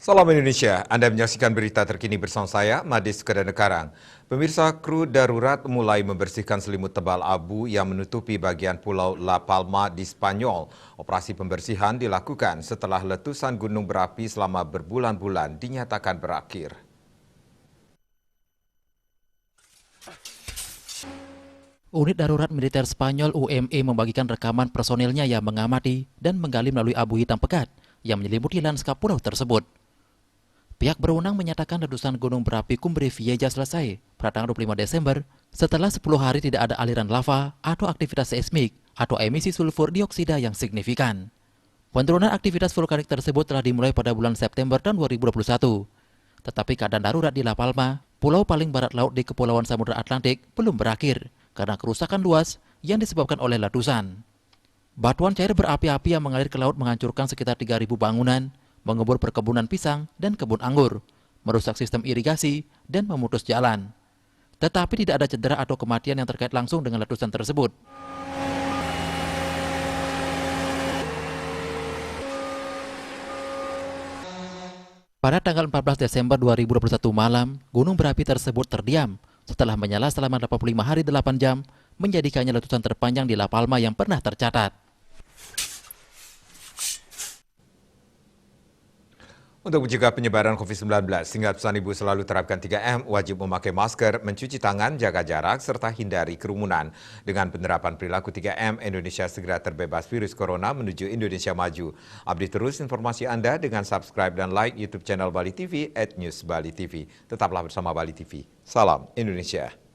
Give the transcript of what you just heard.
Salam Indonesia, Anda menyaksikan berita terkini bersama saya, Madis Kedanekarang. Pemirsa, kru darurat mulai membersihkan selimut tebal abu yang menutupi bagian pulau La Palma di Spanyol. Operasi pembersihan dilakukan setelah letusan gunung berapi selama berbulan-bulan dinyatakan berakhir. Unit darurat militer Spanyol UME membagikan rekaman personilnya yang mengamati dan menggali melalui abu hitam pekat yang menyelimuti lanskap pulau tersebut. Pihak berwenang menyatakan letusan gunung berapi Cumbre Vieja selesai pada tanggal 25 Desember setelah 10 hari tidak ada aliran lava atau aktivitas seismik atau emisi sulfur dioksida yang signifikan. Penurunan aktivitas vulkanik tersebut telah dimulai pada bulan September tahun 2021. Tetapi keadaan darurat di La Palma, pulau paling barat laut di Kepulauan Samudra Atlantik, belum berakhir karena kerusakan luas yang disebabkan oleh letusan. Batuan cair berapi-api yang mengalir ke laut menghancurkan sekitar 3.000 bangunan, mengebor perkebunan pisang dan kebun anggur, merusak sistem irigasi, dan memutus jalan. Tetapi tidak ada cedera atau kematian yang terkait langsung dengan letusan tersebut. Pada tanggal 14 Desember 2021 malam, gunung berapi tersebut terdiam setelah menyala selama 85 hari 8 jam, menjadikannya letusan terpanjang di La Palma yang pernah tercatat. Untuk mencegah penyebaran COVID-19, hingga pesan ibu selalu terapkan 3M, wajib memakai masker, mencuci tangan, jaga jarak, serta hindari kerumunan. Dengan penerapan perilaku 3M, Indonesia segera terbebas virus corona menuju Indonesia maju. Update terus informasi Anda dengan subscribe dan like YouTube channel Bali TV @newsbalitv. Tetaplah bersama Bali TV. Salam Indonesia.